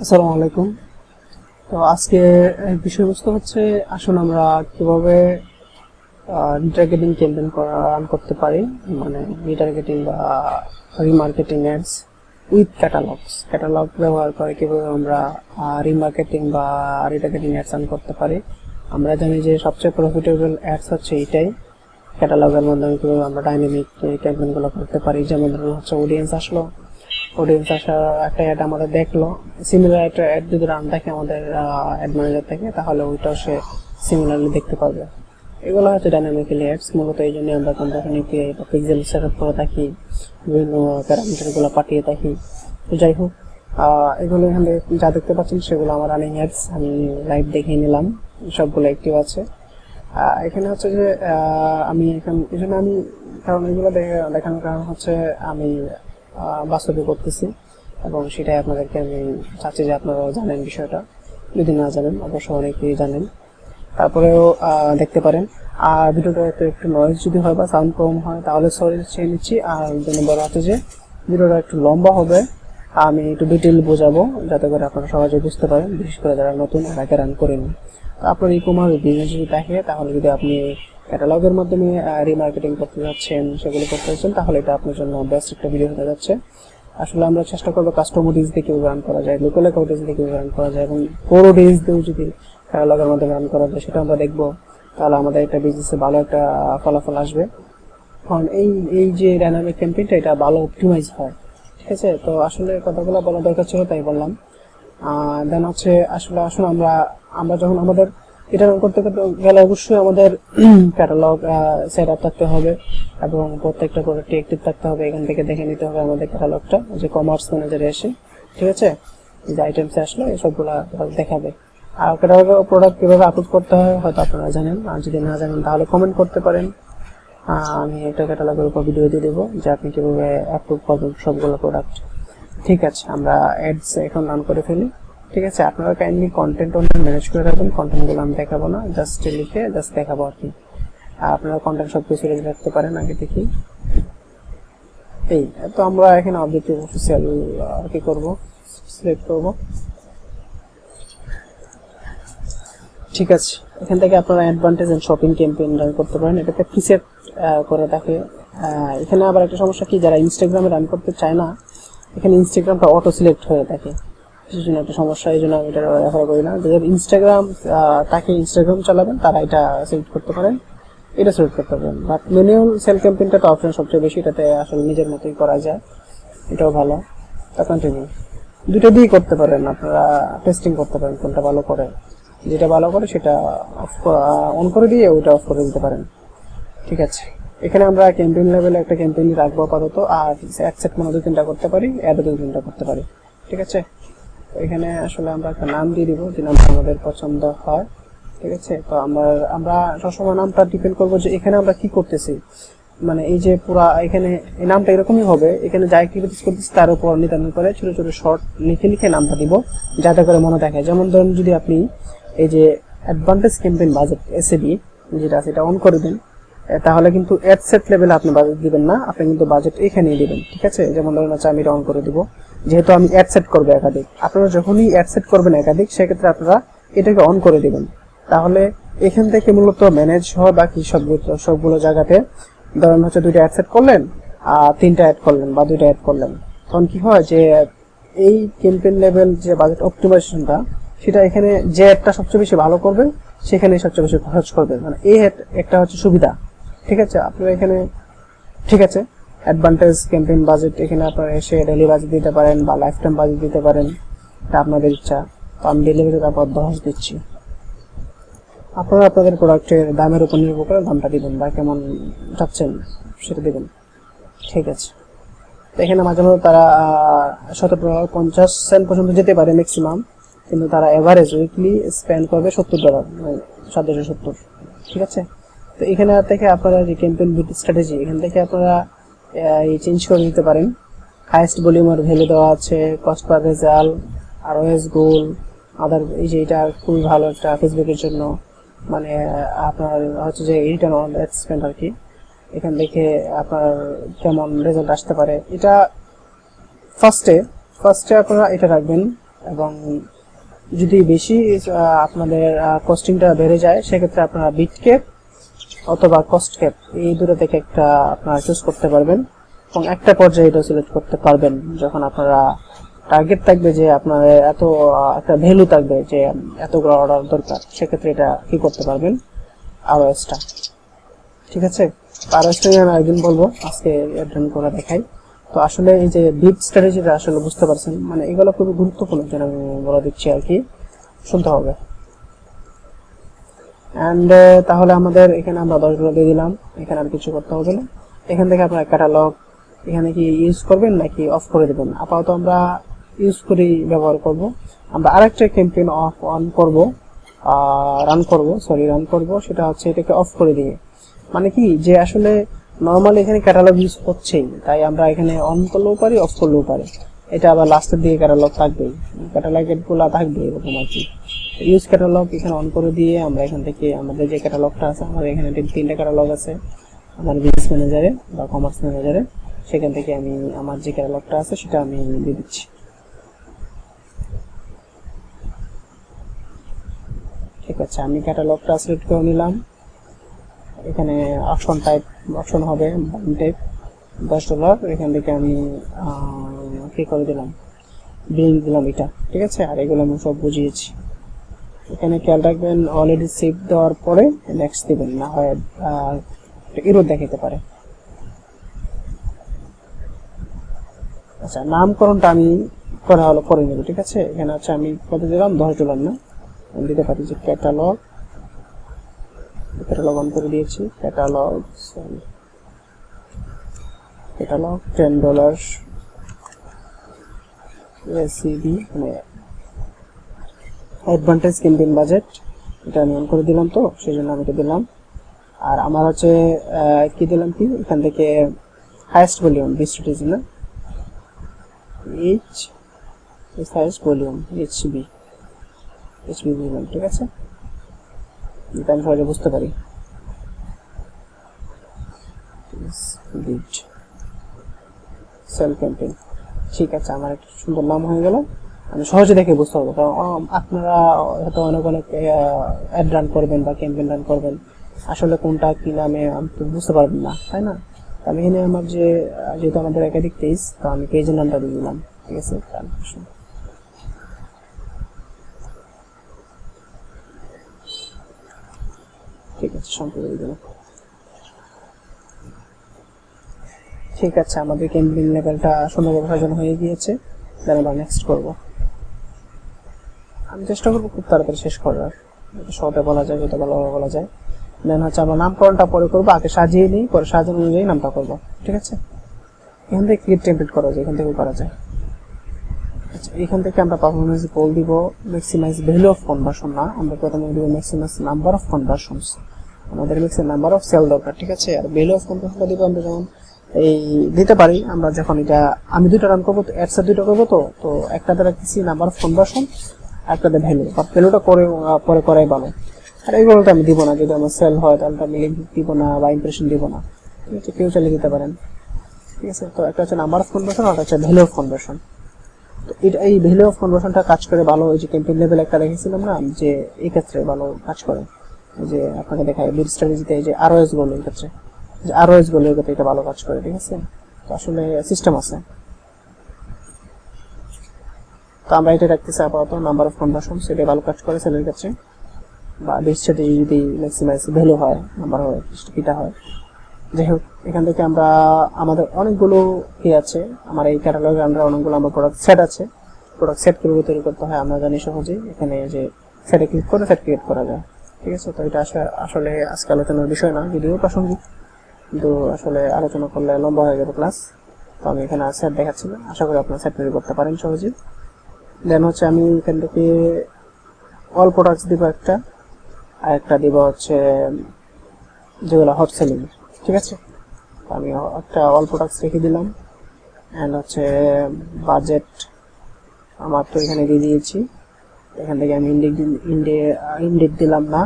আসসালামু আলাইকুম। তো আজকে বিষয়বস্তু হচ্ছে আসুন আমরা কিভাবে রিটার্গেটিং ক্যাম্পেইন রান করতে পারি, মানে রিটার্গেটিং বা রিমার্কেটিং অ্যাডস উইথ ক্যাটালগ ব্যবহার করে কিভাবে আমরা রিমার্কেটিং বা রিটার্গেটিং অ্যাডস রান করতে পারি। আমরা জানি যে সবচেয়ে প্রফিটেবল অ্যাডস হচ্ছে এইটাই। ক্যাটালগের মাধ্যমে কিভাবে আমরা ডাইনামিক ক্যাম্পেইনগুলো করতে পারি, যেমন ধরুন হচ্ছে অডিয়েন্স আসার একটা অ্যাড আমাদের দেখলো, সিমিলার একটা অ্যাড যদি রান থাকে আমাদের অ্যাড ম্যানেজার থেকে, তাহলে ওইটাও সে সিমিলারলি দেখতে পারবে। এগুলো হচ্ছে ডাইনামিক্যালি অ্যাডস। মূলত এই জন্য আমরা কোম্পানিকে পিক্সেল সেট আপ করে থাকি, বিভিন্ন প্যারামিটারগুলো পাঠিয়ে থাকি। তো যাই হোক, এগুলো এখানে যা দেখতে পাচ্ছেন সেগুলো আমার রানিং অ্যাডস, আমি লাইভ দেখিয়ে নিলাম, সবগুলো অ্যাক্টিভ আছে। এখানে হচ্ছে যে আমি কারণ এগুলো দেখানোর কারণ হচ্ছে আমি বাস্তবে করতেছি এবং সেটাই আপনাদেরকে আমি চাচ্ছি যে আপনারাও জানেন বিষয়টা। যদি না জানেন অবশ্য অনেকেই জানেন, তারপরেও দেখতে পারেন। আর ভিডিওটা একটু নয়েজ যদি হয় বা সাউন্ড কম হয় তাহলে সরি চেয়ে নিচ্ছি। আর 2 নম্বর হচ্ছে যে ভিডিওটা একটু লম্বা হবে, আমি একটু ডিটেল বোঝাবো যাতে করে আপনারা সহজে বুঝতে পারেন, বিশেষ করে যারা নতুন আগে রান করেন। আপনার ই-কমার্স বিজনেস যদি থাকে, তাহলে যদি আপনি ক্যাটালগের মাধ্যমে রিমার্কেটিং করতে যাচ্ছেন, সেগুলো করতে যাচ্ছেন, তাহলে এটা আপনার জন্য বেস্ট একটা ভিডিও হতে যাচ্ছে। আসলে আমরা চেষ্টা করবো কাস্টমার ডিজ দিয়ে কিভাবে রান করা যায়, লোকাল অ্যাকাউন্ট ডিজ দিয়ে কিভাবে রান করা যায়, এবং পুরো ডিজ দিয়েও যদি ক্যাটালগের মাধ্যমে রান করা যায় সেটা আমরা দেখবো। তাহলে আমাদের একটা বিজনেসে ভালো একটা ফলাফল আসবে। কারণ এই যে ডাইনামিক ক্যাম্পেইনটা এটা ভালো অপটিমাইজ হয়, ঠিক আছে। তো আসলে কথাগুলো বলা দরকার ছিল, তাই বললাম। দেন হচ্ছে আসলে আসুন আমরা যখন আমাদের এটা রান করতে গেলে অবশ্যই আমাদের ক্যাটালগ সেট আপ থাকতে হবে এবং প্রত্যেকটা প্রোডাক্টে অ্যাক্টিভ থাকতে হবে। এখান থেকে দেখে নিতে হবে আমাদের ক্যাটালগটা, যে কমার্স ম্যানেজারে এসে, ঠিক আছে, যে আইটেমসে আসলো এসবগুলো দেখাবে। আর ক্যাটালগে প্রোডাক্ট কীভাবে আপলোড করতে হয় হয়তো আপনারা জানেন, আর যদি না জানেন তাহলে কমেন্ট করতে পারেন। আমি একটা ক্যাটালগের উপর ভিডিও দিয়ে দেবো যে আপনি কীভাবে আপলোড করবেন সবগুলো প্রোডাক্ট। ঠিক আছে, আমরা অ্যাডস এখন রান করে ফেলি। ঠিক আছে, আপনারা কাইন্ডলি কন্টেন্ট ম্যানেজ করে রাখবেন। কন্টেন্টগুলো আমি দেখাবো না, জাস্ট দেখাবো আর কি। আর আপনারা কন্টেন্ট সব কিছু রেডি রাখতে পারেন আগে থেকে। এই তো আমরা এখানে অবজেক্টিভ অফিসিয়াল কি করবো, সিলেক্ট করবো। ঠিক আছে, এখান থেকে আপনারা advantage and shopping campaign run করতে পারেন। এটাতে প্রিসেট করে থাকে। এখানে আবার একটা সমস্যা কি, যারা ইনস্টাগ্রামে রান করতে চায় না, এখানে ইনস্টাগ্রামটা অটো সিলেক্ট হয়ে থাকে, সেই জন্য একটা সমস্যা। এই জন্য আমি এটা রেফার করি না। যাদের ইনস্টাগ্রাম চালাবেন তারা এটা সিলেক্ট করতে পারেন, এটা সিলেক্ট করতে পারেন। বাট ম্যানুয়াল সেল ক্যাম্পেইনটা তো অপশন সবচেয়ে বেশি, এটাতে আসলে নিজের মতোই করা যায়, এটাও ভালো। তা কন্টিনিউ, দুটো দিয়েই করতে পারেন, আপনারা টেস্টিং করতে পারেন কোনটা ভালো করে। যেটা ভালো করে সেটা অন করে দিয়ে ওটা অফ করে দিতে পারেন। ঠিক আছে, এখানে আমরা ক্যাম্পেইন লেভেলে একটা ক্যাম্পেইন রাখবো আপাতত, আর অ্যাডসেট মনে 2-3টা করতে পারি, অ্যাডও 2-3টা করতে পারি। ঠিক আছে, এখানে আসলে আমরা একটা নাম দিয়ে দিব, যে নামটা আমাদের পছন্দ হয়। ঠিক আছে, তো আমরা সবসময় নামটা ডিপেন্ড করবো যে এখানে আমরা কি করতেছি, মানে এই যে পুরা এখানে এই নামটা এরকমই হবে। এখানে যা অ্যাক্টিভিটিস করতেছি তার উপর নির্ধারণ করে ছোট ছোট শর্ট লিখে নামটা দিব, যাতে করে মনে থাকে। যেমন ধরুন, যদি আপনি এই যে অ্যাডভান্টেজ ক্যাম্পেইন বাজেট এসএবি যেটা আছে এটা অন করে দেন, তাহলে কিন্তু অ্যাডসেট লেভেলে আপনি বাজেট দিবেন না, আপনি কিন্তু বাজেট এখানেই দিবেন। ঠিক আছে, যেমন ধরুন হচ্ছে আমি এটা অন করে দিব, যেহেতু আমি অ্যাডসেট করবো একাধিক। আপনারা যখনই অ্যাডসেট করবেন একাধিক, সেক্ষেত্রে আপনারা এটাকে অন করে দিবেন। তাহলে এখান থেকে মূলত ম্যানেজ হয় বাকি সবগুলো জায়গাতে। ধরুন হচ্ছে 2টা অ্যাডসেট করলেন, 3টা অ্যাড করলেন বা 2টা অ্যাড করলেন, তখন কি হয় যে এই ক্যাম্পেইন লেভেল যে বাজেট অপটিমাইজেশনটা, সেটা এখানে যে অ্যাডটা সবচেয়ে বেশি ভালো করবে সেখানে সবচেয়ে বেশি খরচ করবে, মানে এই একটা হচ্ছে সুবিধা। ঠিক আছে, আপনারা এখানে ঠিক আছে অ্যাডভান্টেজ ক্যাম্পেইন বাজেট, এখানে আপনারা এসে ডেইলি বাজেট দিতে পারেন বা লাইফ টাইম বাজেট দিতে পারেন, এটা আপনাদের ইচ্ছা। তো আমি ডেইলি বাজেট তারপর 10 দিচ্ছি। আপনারা আপনাদের প্রোডাক্টের দামের উপর নির্ভর করে দামটা দিবেন বা কেমন চাচ্ছেন সেটা দেবেন। ঠিক আছে, তো এখানে মাঝে মাঝে তারা $17.50 পর্যন্ত যেতে পারে ম্যাক্সিমাম, কিন্তু তারা এভারেজ উইকলি স্পেন্ড করবে $70, মানে 770। ঠিক আছে, তো এখানে থেকে আপনারা যে ক্যাম্পেইন স্ট্র্যাটেজি, এখান থেকে আপনারা এই চেঞ্জ করে দিতে পারেন। হাইয়েস্ট ভলিউমের ভ্যালু দেওয়া আছে, কস্ট পার রেজাল্ট, ROS গোল, আদার। এই যে এটা খুবই ভালো একটা ফেসবুকের জন্য, মানে আপনার হচ্ছে যে রিটার্ন অন অ্যাড স্পেন্ড আর কি। এখান থেকে আপনার কেমন রেজাল্ট আসতে পারে, এটা ফার্স্টে আপনারা এটা রাখবেন এবং যদি বেশি আপনাদের কস্টিংটা বেড়ে যায় সেক্ষেত্রে আপনারা বিট ক্যাপ অথবা কস্ট ক্যাপ এই দুটো থেকে একটা আপনারা চুজ করতে পারবেন এবং একটা পর্যায়ে এটা সিলেক্ট করতে পারবেন যখন আপনারা টার্গেট থাকবে যে আপনার এত একটা ভ্যালু থাকবে যে এতগুলো অর্ডার দরকার, সেক্ষেত্রে এটা কি করতে পারবেন আরওএসটা। ঠিক আছে, আরওএসটা আমি একদিন বলবো, আজকে রান করে দেখাই। তো আসলে এই যে বিট স্ট্র্যাটেজিটা আসলে বুঝতে পারছেন, মানে এগুলো খুবই গুরুত্বপূর্ণ যেন আমি বলে দিচ্ছি আর কি, শুনতে হবে। অ্যান্ড তাহলে আমাদের এখানে আমরা 10 দিয়ে দিলাম, এখানে আর কিছু করতে হবে না। এখান থেকে আপনার ক্যাটালগ এখানে কি ইউজ করবেন নাকি অফ করে দেবেন? আপাতত আমরা ইউজ করেই ব্যবহার করব। আমরা আরেকটা ক্যাম্পেইন রান করব, সেটা হচ্ছে এটাকে অফ করে দিয়ে, মানে কি যে আসলে নর্মালি এখানে ক্যাটালগ ইউজ হচ্ছেই, তাই আমরা এখানে অন করলেও পারি অফ করলেও পারি। এটা আবার লাস্টের দিকে ক্যাটালগ থাকবেই, ক্যাটালগুলো থাকবে এরকম আর কি। ইউজ ক্যাটালগ এখানে অন করে দিয়ে আমরা এখান থেকে আমাদের যে ক্যাটালগটা আছে, আমাদের এখানে 3টা ক্যাটালগ আছে আমার বিজনেস ম্যানেজারে বা কমার্স ম্যানেজারে, সেখান থেকে আমি আমার যে ক্যাটালগটা আছে সেটা আমি দিয়ে দিচ্ছি। ঠিক আছে, আমি ক্যাটালগটা সিলেক্ট করে নিলাম। এখানে অপশন হবে বাইং টাইপ $10। এখান থেকে আমি কি করে দিলাম, বিলিং দিলাম এটা। ঠিক আছে, আর এগুলো আমি সব বুঝিয়েছি। এখানে খেয়াল রাখবেন অলরেডি সেভ দেওয়ার পরে নেক্সট দিবেন, না হয় এরর দেখাতে পারে। আচ্ছা, নামকরণটা আমি করে নেব। ঠিক আছে, এখানে হচ্ছে আমি কত দিলাম, $10 না, আমি দিতে পারি যে ক্যাটালগ অন করে দিয়েছি। ক্যাটালগ $10 রেসিপি, মানে অ্যাডভান্টেজ ক্যাম্পেইন বাজেট, এটা আমি অন করে দিলাম, তো সেই জন্য আমি এটা দিলাম। আর আমার হচ্ছে কি দিলাম, কি এখান থেকে হাইয়েস্ট ভলিউম বিস্ট্রিটিজি না হাইয়েস্ট ভলিউম এইচবি দিলাম। ঠিক আছে, এটা আমি সহজে বুঝতে পারি। সেল ক্যাম্পেইন, ঠিক আছে, আমার একটা সুন্দর নাম হয়ে গেল, আমি সহজে দেখে বুঝতে পারবো। কারণ আপনারা হয়তো অনেক অ্যাড রান করবেন বা ক্যাম্পেইন রান করবেন, আসলে কোনটা কি নামে আমি তো বুঝতে পারবেন না, তাই না? আমি এখানে আমার যেহেতু আমাদের একাধিক পেজ, তো আমি পেজের নামটা দিয়ে দিলাম। ঠিক আছে, ঠিক আছে, সম্পূর্ণ দিয়ে দিলাম। ঠিক আছে, আমাদের ক্যাম্পেইন লেভেলটা সুন্দরভাবে সাজানো হয়ে গিয়েছে। দেন আমরা নেক্সট করব। আমি চেষ্টা করবো খুব তাড়াতাড়ি শেষ করার, শর্টে বলা যায়, যত ভালোভাবে বলা যায়। দেন হচ্ছে আমরা নামকরণটা পরে করবো, আগে সাজিয়ে নিই, পরে সাজানো অনুযায়ী নামটা করবো। ঠিক আছে, এখান থেকে ক্রিয়েট টেমপ্লেট করা যায়, এখান থেকেও করা যায়। আচ্ছা, এখান থেকে আমরা পারফরমেন্স গোল দিব, ম্যাক্সিমাইজ ভ্যালু অফ কনভার্সন না, আমরা প্রথমে দিব ম্যাক্সিমাইজ নাম্বার অফ কনভার্সনস, আমাদের ম্যাক্সিমাম নাম্বার অফ সেল দরকার। ঠিক আছে, আর ভ্যালু অফ কনভার্সনটা দিব আমরা যেমন এই দিতে পারি, আমরা যখন এটা আমি 2টা রান করবো, তো অ্যাডসেট 2টা করবো, তো একটাতে রাখতেছি নাম্বার অফ কনভার্সন, একটাতে ভ্যালু, বা ভ্যালুটা পরে করাই ভালো। আর এইগুলোতে আমি দিব না, যদি আমার সেল হয় তাহলে আমি লিঙ্ক দিব না বা ইমপ্রেশন দিব না। ঠিক আছে, কেউ চালিয়ে দিতে পারেন। ঠিক আছে, তো একটা হচ্ছে নাম্বার অফ কনভার্সন, আর একটা হচ্ছে ভ্যালু অফ কনভার্সন। তো এটা এই ভ্যালু অফ কনভার্সনটা কাজ করে ভালো, ওই যে ক্যাম্পেইন লেভেল একটা দেখেছিলাম না, যে এই ক্ষেত্রে ভালো কাজ করে। যে আপনাকে দেখায় বিড স্ট্র্যাটেজিতে এই যে আরওএস গোল, এই ক্ষেত্রে যে আরওএস গোলের ক্ষেত্রে এটা ভালো কাজ করে। ঠিক আছে, তো আসলে সিস্টেম আছে, তো আমরা এটা রাখতেছি আপাতত নাম্বার অফ কনভার্সন, সেটা ভালো কাজ করে সেলের ক্ষেত্রে, বা বিড স্ট্র্যাটেজি যদি ম্যাক্সিমাইজ ভ্যালু হয়, নাম্বার হয়, এটা হয়। যাই হোক, এখান থেকে আমরা আমাদের অনেকগুলো কি আছে, আমার এই ক্যাটালগে আমরা অনেকগুলো আমার প্রোডাক্ট সেট আছে, প্রোডাক্ট সেট কীভাবে তৈরি করতে হয় আমরা জানি সহজেই। এখানে যে সেটে ক্লিক করে সেট ক্রিয়েট করা যায়। ঠিক আছে, তো এটা আসলে আজকে আলোচনার বিষয় না, যদিও প্রাসঙ্গিক, কিন্তু আসলে আলোচনা করলে লম্বা হয়ে যাবে ক্লাস। তো আমি এখানে সেট দেখাচ্ছি না, আশা করি আপনারা সেট তৈরি করতে পারেন সহজেই। দেন হচ্ছে আমি এখান থেকে অল প্রোডাক্টস দিব একটা, আর একটা দিব হচ্ছে যেগুলো হট সেলিং। ঠিক আছে, আমি একটা অল প্রোডাক্টস রেখে দিলাম। অ্যান্ড হচ্ছে বাজেট আমার তো এখানে দিয়ে দিয়েছি, এখান থেকে আমি ইন্ডেক্স দিলাম না,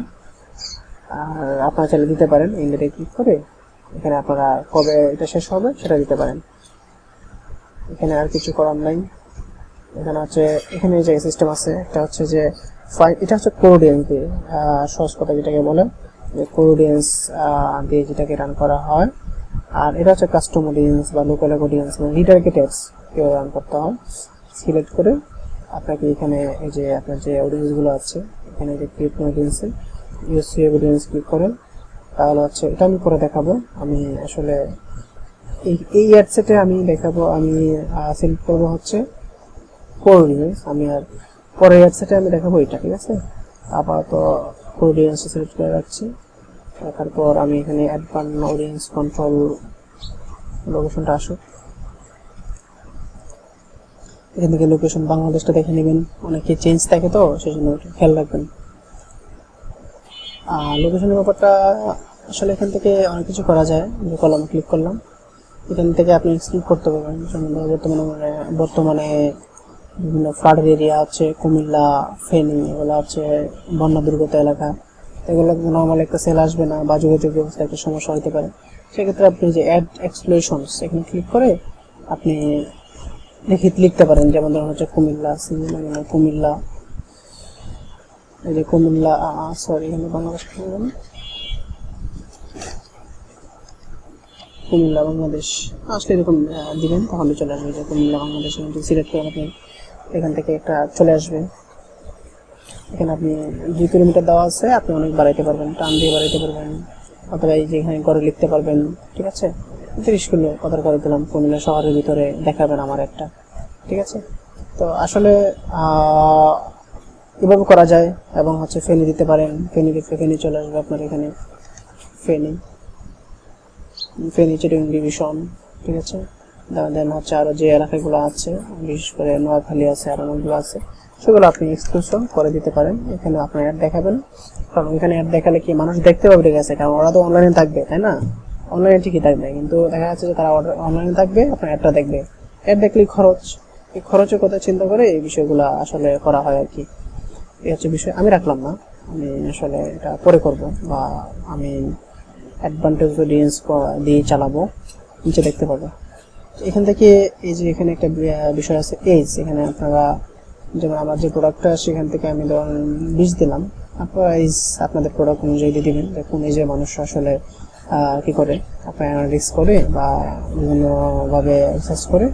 আর আপনারা চাইলে দিতে পারেন ইন্ডেক্সে ক্লিক করে, এখানে আপনারা কবে এটা শেষ হবে সেটা দিতে পারেন। এখানে আর কিছু করার নাই, এখানে হচ্ছে এখানে যে সিস্টেম আছে একটা হচ্ছে যে এটা হচ্ছে কোড অডিয়েন্স দিয়ে সহজ কথা যেটাকে বলে যে কোড অডিয়েন্স দিয়ে যেটাকে রান করা হয়। আর এটা হচ্ছে কাস্টম অডিয়েন্স বা লোকাল অডিয়েন্স মানে রিটার্গেটেড কেউ রান করতে হয়। সিলেক্ট করে আপনাকে এখানে এই যে আপনার যে অডিয়েন্সগুলো আছে এখানে যে ক্রিয়েট অডিয়েন্সে ইউএসসি অডিয়েন্স ক্লিক করেন, তাহলে হচ্ছে এটা আমি করে দেখাবো। আমি আসলে এই অ্যাডসেটে আমি দেখাবো, আমি সিলেক্ট করবো হচ্ছে কোড অডিয়েন্স, আমি আর পরের অ্যাডসেটে আমি দেখাবো এটা, ঠিক আছে। আপাতত কোড অডিয়েন্স সিলেক্ট করে রাখছি। তারপর আমি এখানে অ্যাডভান্স অডিয়েন্স কন্ট্রোল লোকেশনটা আসুক, এখান থেকে লোকেশন বাংলাদেশটা দেখে নেবেন, অনেকে চেঞ্জ থাকে তো সেই জন্য খেয়াল রাখবেন। লোকেশনের ব্যাপারটা আসলে এখান থেকে অনেক কিছু করা যায়। যে কলামে ক্লিক করলাম, এখান থেকে আপনি এক্সক্লুড করতে পারবেন। বর্তমানে বিভিন্ন ফ্লাডের এরিয়া আছে, কুমিল্লা, ফেনী, এগুলো হচ্ছে বন্যা দুর্গত এলাকা, এগুলো নর্মাল একটা সেল আসবে না বা যোগাযোগ ব্যবস্থা একটা সমস্যা হতে পারে। সেক্ষেত্রে আপনি যে অ্যাড এক্সপ্লোরেশনস এখানে ক্লিক করে আপনি লিখতে পারেন, যেমন ধরুন হচ্ছে কুমিল্লা, কুমিল্লা, এই যে কুমিল্লা, সরি এখানে বাংলাদেশ, কুমিল্লা বাংলাদেশ আসলে এরকম দিবেন, তাহলে চলে আসবে যে কুমিল্লা বাংলাদেশ। সিলেক্ট করেন আপনি, এখান থেকে একটা চলে আসবে। এখানে আপনি 2 কিলোমিটার দেওয়া আছে, আপনি অনেক বাড়াইতে পারবেন, টান দিয়ে বাড়াইতে পারবেন, অথবা এই যে এখানে করে লিখতে পারবেন, ঠিক আছে। 30 কিলো কথার করে দিলাম, কুমিল্লা শহরের ভিতরে দেখাবেন আমার একটা, ঠিক আছে। তো আসলে এভাবে করা যায়। এবং হচ্ছে ফেনী দিতে পারেন, ফেনী দিতে ফেনী চলে আসবে আপনার এখানে, ফেনী চিটাগং ডিভিশন, ঠিক আছে। দেন হচ্ছে আরও যে এলাকাগুলো আছে, বিশেষ করে নোয়াখালী আছে, আর অনেকগুলো আছে, সেগুলো আপনি এক্সক্লুশন করে দিতে পারেন। এখানে আপনার অ্যাড দেখাবেন, কারণ এখানে অ্যাড দেখালে কি মানুষ দেখতে পাবে, ঠিক আছে, কারণ ওরা তো অনলাইনে থাকবে, তাই না, অনলাইনে ঠিকই থাকবে, কিন্তু দেখা যাচ্ছে যে তারা অনলাইনে থাকবে, আপনার অ্যাডটা দেখবে। অ্যাড দেখলেই খরচ, এই খরচের কথা চিন্তা করে এই বিষয়গুলো আসলে করা হয় আর কি। এই হচ্ছে বিষয়, আমি রাখলাম না, আমি আসলে এটা পরে করব, বা আমি অ্যাডভান্টেজ অডিয়েন্স দিয়ে চালাবো, নিচে দেখতে পারবো। এখান থেকে এই যে এখানে একটা বিষয় আছে এজ, এখানে আপনারা যেমন আমার যে প্রোডাক্টটা সেখান থেকে আমি ধরুন 20 দিলাম, আপনারা এজ আপনাদের প্রোডাক্ট অনুযায়ী দিয়ে দিবেন, যে কোন এজে মানুষ আসলে কী করে আপনারা অ্যানালিসিস করে বা বিভিন্নভাবে রিসার্চ করে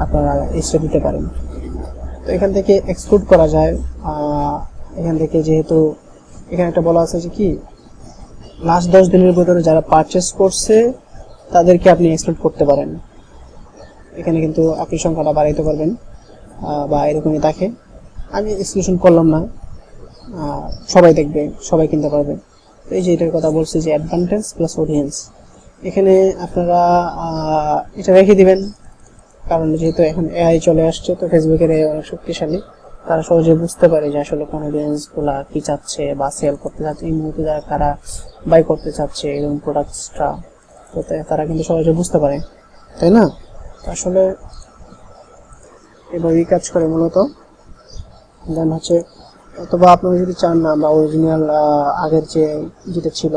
আপনারা এজটা দিতে পারেন। তো এখান থেকে এক্সক্লুড করা যায়। এখান থেকে যেহেতু এখানে একটা বলা আছে যে কি লাস্ট 10 দিনের ভিতরে যারা পারচেস করছে তাদেরকে আপনি এক্সক্লুড করতে পারেন। এখানে কিন্তু আপনি সংখ্যাটা বাড়াইতে পারবেন বা এরকমই থাকে। আমি এক্সক্লুশন করলাম না, সবাই দেখবে, সবাই কিনতে পারবে। তো এই যে এটার কথা বলছি যে অ্যাডভান্টেজ প্লাস অডিয়েন্স, এখানে আপনারা এটা রেখে দিবেন, কারণ যেহেতু এখন এআই চলে আসছে, তো ফেসবুকের এআই অনেক শক্তিশালী, তারা সহজে বুঝতে পারে যে আসলে কোন অডিয়েন্সগুলা কি চাচ্ছে বা সেল করতে চাচ্ছে, এই মুহূর্তে যারা তারা বাই করতে চাচ্ছে এরকম প্রোডাক্টসটা, তো তারা কিন্তু সহজে বুঝতে পারে, তাই না। আসলে এভাবেই কাজ করে মূলত। দেন হচ্ছে অথবা আপনারা যদি চান না বা অরিজিনাল আগের যেটা ছিল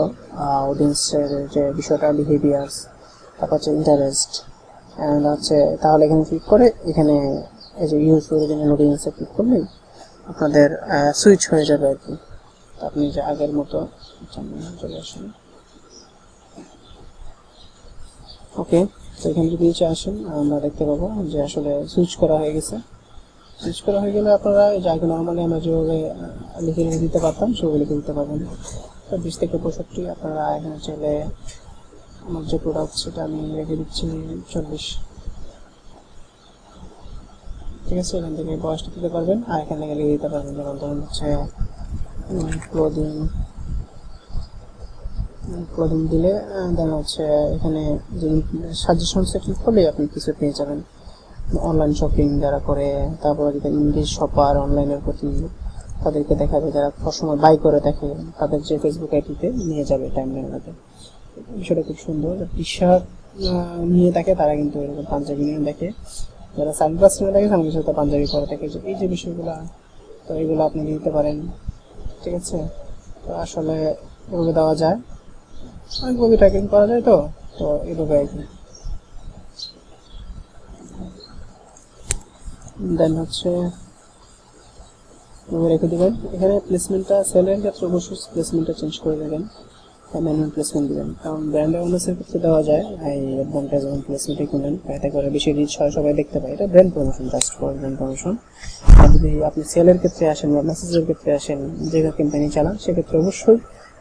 অডিয়েন্সের যে বিষয়টা, বিহেভিয়ার্স, তারপর হচ্ছে ইন্টারেস্ট অ্যান্ড হচ্ছে, তাহলে এখানে ক্লিক করে এখানে এই যে ইউজ অরিজিনাল অডিয়েন্সে ক্লিক করলেই আপনাদের সুইচ হয়ে যাবে আর কি। তো আপনি যে আগের মতো চলে আসেন, ওকে। তো এখানে যদি নিচে আসেন আমরা দেখতে পাবো যে আসলে সুইচ করা হয়ে গেছে। সুইচ করা হয়ে গেলে আপনারা এই যে আগে নর্মালি আমরা যেভাবে লিখে দিতে পারতাম সেভাবে লিখে দিতে পারবেন। তো 20 থেকে 65 আপনারা এখানে চলে আমার যে প্রোডাক্ট সেটা আমি রেখে দিচ্ছি 40, ঠিক আছে। এখান থেকে বয়সটা দিতে পারবেন আর এখান থেকে লিখে দিতে পারবেন, যেমন ধরুন হচ্ছে ক্লোদিং দিলে দেন হচ্ছে এখানে যে সাজেশনসে ক্লিক করলে আপনি কিছু পেয়ে যাবেন। অনলাইন শপিং যারা করে, তারপরে যদি ইংলিশ শপার অনলাইনের প্রতি, তাদেরকে দেখাবে, যারা সবসময় বাই করে দেখে তাদের যে ফেসবুক আইডিতে নিয়ে যাবে টাইমলাইনটাতে। বিষয়টা খুব সুন্দর। টি শার্ট নিয়ে দেখে তারা কিন্তু এরকম পাঞ্জাবি নিয়ে দেখে, যারা সানগ্লাস নিয়ে দেখে সানগ্লাসের সাথে পাঞ্জাবি পরে দেখে, এই যে বিষয়গুলো, তো এগুলো আপনি দিতে পারেন, ঠিক আছে। তো আসলে এভাবে দেওয়া যায়, অনেকভাবে ট্র্যাকিং করা যায়। তো এভাবে আর কি দেন হচ্ছে রেখে দেবেন। এখানে প্লেসমেন্টটা সেলের ক্ষেত্রে অবশ্যই প্লেসমেন্টটা চেঞ্জ করে দেবেন, ম্যানুয়াল প্লেসমেন্ট দিবেন, কারণ ব্র্যান্ড অ্যাওয়ারনেসের ক্ষেত্রে দেওয়া যায় এই অ্যাডভান্টেজমেন্ট প্লেসমেন্টে কিনেন, এতে করে বেশি রিচ হয়, সবাই দেখতে পায়। এটা brand promotion, just for brand promotion. আর যদি আপনি সেলের ক্ষেত্রে আসেন বা মেসেজের ক্ষেত্রে আসেন, যে ক্যাম্পেইন চালান, সেক্ষেত্রে অবশ্যই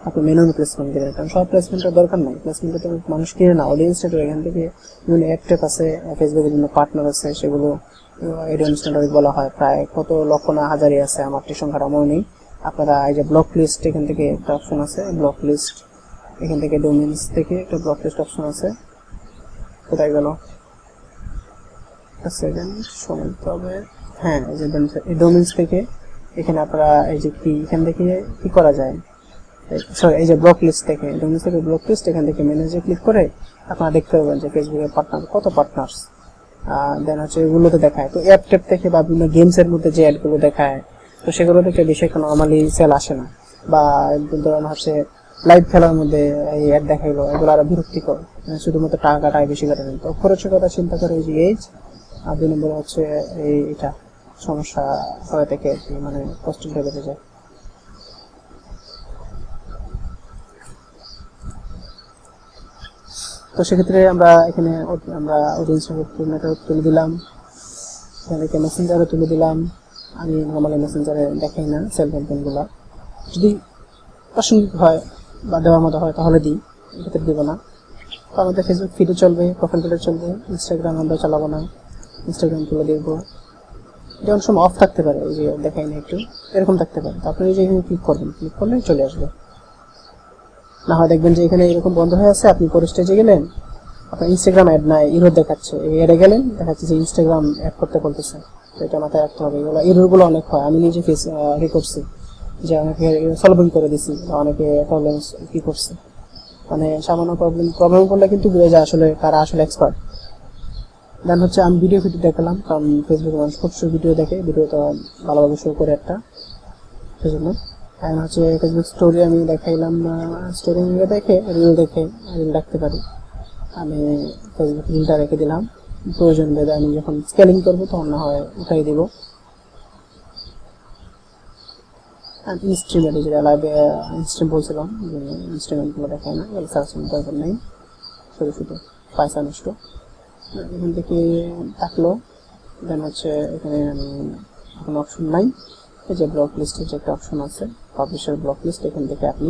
আপনি ম্যানুয়াল প্লেসমেন্ট দেবেন, কারণ সব প্লেসমেন্টের দরকার নাই। প্লেসমেন্টে তো মানুষ কিনে না, অডিয়েন্সটা তো এখান থেকে বিভিন্ন অ্যাড ট্যাপ আছে, ফেসবুকে বিভিন্ন পার্টনার আছে, সেগুলো অডিয়েন্স নেটওয়ার্ক বলা হয়। প্রায় কত লক্ষ না হাজারই আছে, আমার ঠিক সংখ্যাটা মনে নেই। আপনারা এই যে ব্লক লিস্ট, এখান থেকে একটা অপশন আছে ব্লক লিস্ট, এখান থেকে ডোমেইনস থেকে একটা ব্লক লিস্ট অপশন আছে। কোথায় গেল, একটা সেকেন্ড সময় দিতে হবে। হ্যাঁ, এই ডোমেইনস থেকে এখানে আপনারা এই যে কি, এখান থেকে কি করা যায়, সরি এই যে ব্লক লিস্ট থেকে, ডোমেইনস থেকে ব্লক লিস্ট, এখান থেকে ম্যানেজে ক্লিক করে আপনারা দেখতে পাবেন যে ফেসবুকের পার্টনার কত পার্টনার্স, দেন হচ্ছে এগুলোতে দেখায়। তো অ্যাপ ট্যাপ থেকে বা বিভিন্ন গেমসের মধ্যে যে অ্যাডগুলো দেখায়, তো সেগুলো থেকে বেশি কোনো নর্মালি সেল আসে না। বা ধরুন হচ্ছে লাইভ খেলার মধ্যে এই অ্যাড দেখাইলো, এগুলো আরো বিরক্তিকর, শুধুমাত্র টাকা কাটায় বেশি কাটায়। তো খরচের কথা চিন্তা করে এই যে এইজ, আর 2 নম্বরে হচ্ছে এটা সমস্যা হয়ে থাকে, মানে কষ্টটা বেড়ে যায়। তো সেক্ষেত্রে আমরা এখানে অডিয়েন্স নেটওয়ার্ক তুলে দিলাম, এখান থেকে মেসেঞ্জারে তুলে দিলাম। আমি নর্মালি মেসেঞ্জারে দেখাই না সেল ক্যাম্পেইনগুলো, যদি প্রাসঙ্গিক হয় বা দেওয়ার মতো হয় তাহলে দিই, এক্ষেত্রে দেবো না। তো আমাদের ফেসবুক ফিডে চলবে, প্রোফাইল ফিডে চলবে, ইনস্টাগ্রাম আমরা চালাবো না, ইনস্টাগ্রাম তুলে দেখবো। যেমন সময় অফ থাকতে পারে, এই যে দেখাই না একটু, এরকম থাকতে পারে। তো আপনি যে এখানে ক্লিক করবেন, ক্লিক করলে চলে আসবে। না হয় দেখবেন যে এখানে এরকম বন্ধ হয়ে আছে, আপনি পরে স্টেজে গেলেন, আপনার ইনস্টাগ্রাম অ্যাড নাই, এরর দেখাচ্ছে, এই অ্যাডে গেলেন, দেখাচ্ছে যে ইনস্টাগ্রাম অ্যাড করতে বলতেছে। তো এটা মাথায় রাখতে হবে, এগুলো এররগুলো অনেক হয়, আমি নিজে ফেস করছি, যে অনেকে সলভিং করে দিছি, অনেকে প্রবলেম কি করছে, মানে সামান্য প্রবলেম করলে কিন্তু বুঝে যায় আসলে কারা আসলে এক্সপার্ট। দেন হচ্ছে আমি ভিডিও দেখালাম, কারণ ফেসবুকে মানুষ খুব ভিডিও দেখে, ভিডিও তো ভালোভাবে শো করে একটা, সেজন্য। এখন হচ্ছে ফেসবুক স্টোরি আমি দেখাইলাম না, স্টোরি দেখে রিল রাখতে পারি। আমি ফেসবুক রিলটা রেখে দিলাম, প্রয়োজন ভেদে আমি যখন স্কেলিং করবো তখন না হয় উঠাই দিব। ইনস্ট্রিমেন্ট, যেটা লাইভে ইনস্ট্রিম বলছিলাম, যে ইনস্ট্রিমেন্টগুলো দেখায় না, এগুলো সার্চ দরকার নেই, শুধু শুধু পয়সা নষ্ট। এখান থেকে থাকলো। দেন হচ্ছে এখানে আমি কোনো অপশন নাই, এই যে ব্লক লিস্টের যে একটা অপশন আছে, পাবলিশার ব্লক লিস্ট, এখান থেকে আপনি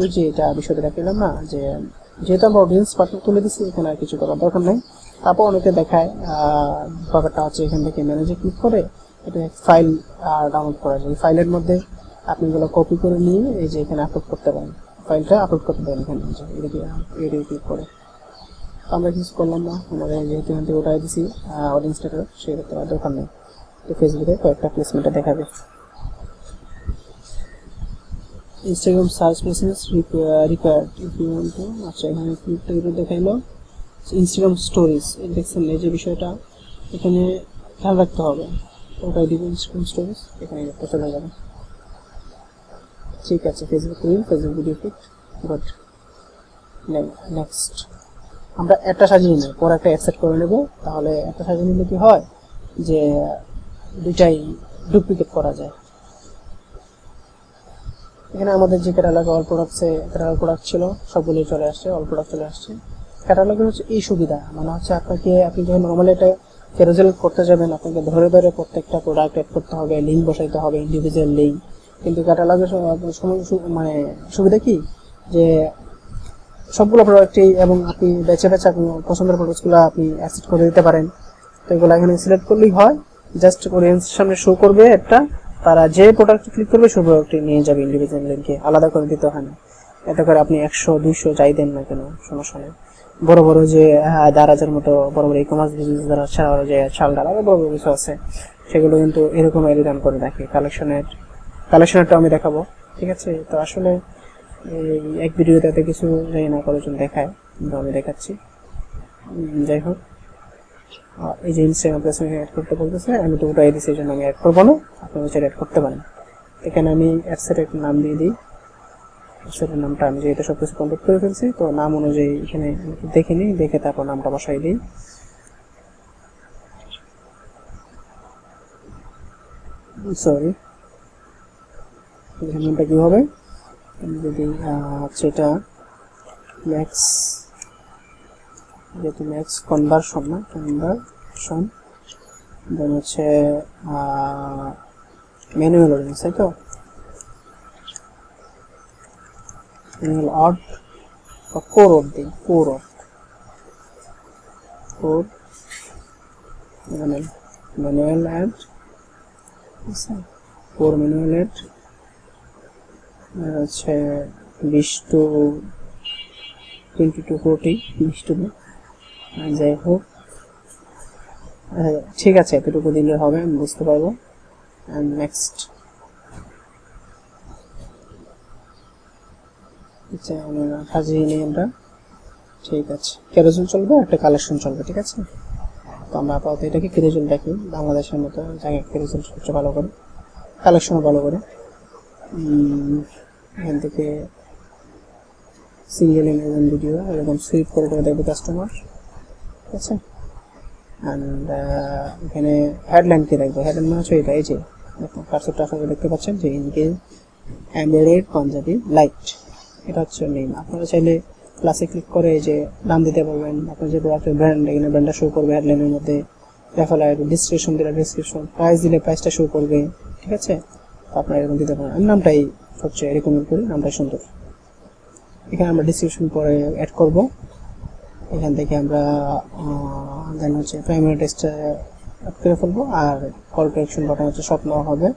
ওই যে এটা বিষয়টা দেখালাম না, যে যেহেতু আমরা অডিয়েন্স পার্টনার তুলে দিচ্ছি, এখানে আর কিছু করার দরকার নেই। তারপর অনেকে দেখায় ব্যাপারটা হচ্ছে এখান থেকে ম্যানেজে ক্লিক করে এটা ফাইল ডাউনলোড করা যায়। ফাইলের মধ্যে আপনি এগুলো কপি করে নিয়ে এই যে এখানে আপলোড করতে পারেন, ফাইলটা আপলোড করতে পারেন এখানে, যে এদিকে ক্লিক করে। আমরা কিছু করলাম না, আমাদের যেহেতু এখান থেকে ওটাই দিছি অডিয়েন্স নেটওয়ার্ক, সেক্ষেত্রে আর দরকার নেই। তো ফেসবুকে কয়েকটা প্লেসমেন্টে দেখাবে। Instagram search message required if you want to, আচ্ছা এখানে ক্লিকটা দেখাইলো। ইনস্টাগ্রাম স্টোরিজ, দেখছেন এই যে বিষয়টা, এখানে খেয়াল রাখতে হবে। ওটাই দিব ইনস্টাগ্রাম স্টোরিজ, এখানে একটা চলে যাবে। ঠিক আছে, Facebook reel, Facebook video feed, good. Next আমরা একটা সাজিয়ে নেব, পরে একটা অ্যাকসেপ্ট করে নেব। তাহলে একটা সাজিয়ে নিলে কি হয় যে দুইটাই ডুপ্লিকেট করা যায়। এখানে আমাদের যে ক্যাটালগে অল প্রোডাক্ট ছিল সবগুলোই চলে আসছে, অল প্রোডাক্ট চলে আসছে। ক্যাটালগের হচ্ছে এই সুবিধা, মানে হচ্ছে আপনি যখন নর্মালি এটা ক্যারোসেল করতে যাবেন, আপনাকে ধরে ধরে প্রত্যেকটা প্রোডাক্ট অ্যাড করতে হবে, লিঙ্ক বসাইতে হবে, ইন্ডিভিজুয়াল লিঙ্ক। কিন্তু ক্যাটালগের মানে সুবিধা কি, যে সবগুলো প্রোডাক্টই, এবং আপনি বেছে বেছে আপনি পছন্দের প্রোডাক্টগুলো আপনি অ্যাক্সেপ্ট করে দিতে পারেন। তো এগুলো এখানে সিলেক্ট করলেই হয়, জাস্ট অডিয়েন্সের সামনে শো করবে একটা, তারা যে প্রোডাক্ট ক্লিক করবে সেই প্রোডাক্টটি নিয়ে যাবে ইন্ডিভিজুয়াল লিঙ্কে, আলাদা করে দিতে হয় না। এতে করে আপনি 100-200 যাই দেন না কেন, সমস্যা নেই। বড় বড় যে দারাজের মতো বড় বড় ই-কমার্স বিজনেস যারা ছাড়া যে চাল ডাল আরো বড় বড় কিছু আছে, সেগুলো কিন্তু এরকম রিটার্ন করে রাখে। কালেকশনেরটা আমি দেখাবো, ঠিক আছে। তো আসলে এই এক ভিডিওতে এত কিছু জানি না কতজন দেখায়, কিন্তু আমি দেখাচ্ছি। যাই হোক, এই যে ইনস্টাগ্রাম প্লেসমেন্ট অ্যাড করতে বলতেছে, আমি তো ওটাই দিচ্ছি, এই জন্য আমি অ্যাড করবো না, আপনি হচ্ছে অ্যাড করতে পারেন। এখানে আমি অ্যাডসের একটা নাম দিয়ে দিই, অ্যাডসের নামটা আমি যেহেতু সব কিছু কমপ্লিট করে ফেলছি, তো নাম অনুযায়ী এখানে দেখে নিই, দেখে তারপর নামটা বসাই দিই। সরি, এখানটা কি হবে যদি হচ্ছে এটা ম্যাক্স, যেহেতু ম্যাক্স কনভার্সন না, কনভার্সন দেন হচ্ছে ম্যানুয়াল অডিয়েন্স, তাই তো ম্যানুয়াল অড বা কোর অড দিই, কোর অড, core manual ad, core manual ad হচ্ছে 20 to 20 to 40, 20 to, যাই হোক ঠিক আছে, এতটুকু দিলে হবে, আমি বুঝতে পারবো। অ্যান্ড নেক্সট আচ্ছা আমরা সাজিয়ে নিই আমরা, ঠিক আছে। ক্যারোজেল চলবে, একটা কালেকশন চলবে, ঠিক আছে। তো আমরা আপাতত এটাকে ক্যারোজেল দেখি, বাংলাদেশের মতো জায়গায় ক্যারোজেল সবচেয়ে ভালো করে, কালেকশনও ভালো করে। এখান থেকে সিঙ্গেল ইমেজ এন্ড ভিডিও এরকম সুইপ করে করে দেখবে কাস্টমার, ঠিক আছে। অ্যান্ড এখানে হেডলাইন কি রাখবো, হেডলাইন মানে হচ্ছে এটা, এই যে কার্সরটা আসলে দেখতে পাচ্ছেন যে ইনকেস এমবেডেড পাঞ্জাবি লাইট, এটা হচ্ছে নেম। আপনারা চাইলে প্লাসে ক্লিক করে এই যে নাম দিতে পারবেন, আপনার যে প্রোডাক্টের ব্র্যান্ড, এখানে ব্র্যান্ডটা শো করবে হেডলাইনের মধ্যে, রেফারেল ডিসক্রিপশন দিলে ডিসক্রিপশন, প্রাইস দিলে প্রাইসটা শো করবে, ঠিক আছে। তো আপনারা এরকম দিতে পারেন, আমি নামটাই হচ্ছে রেকমেন্ড করি, নামটাই সুন্দর। এখানে আমরা ডিসক্রিপশন পরে অ্যাড করব, এখান থেকে আমরা দেন হচ্ছে প্রাইমারি টেক্সট অ্যাড করে ফেলবো, আর কল টু অ্যাকশন বাটন হচ্ছে সব নেওয়া হবে,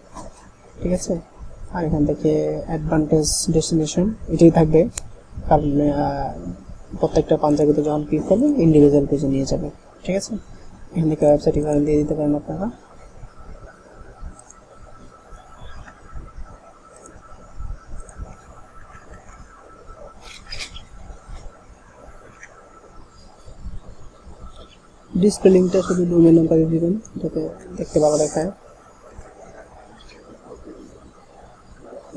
ঠিক আছে। আর এখান থেকে অ্যাডভান্টেজ ডেস্টিনেশন এটাই থাকবে, কারণ প্রত্যেকটা পাঞ্জাবিতে যখন ক্লিক করবেন ইন্ডিভিজুয়াল পেজে নিয়ে যাবে, ঠিক আছে। এখান থেকে ওয়েবসাইট ইউআরএল দিয়ে দিতে পারেন আপনারা। ডিসপ্লে লিঙ্কটা শুধু ডোমেইন নাম্বার দিয়ে দিবেন যাতে দেখতে ভালো দেখায়।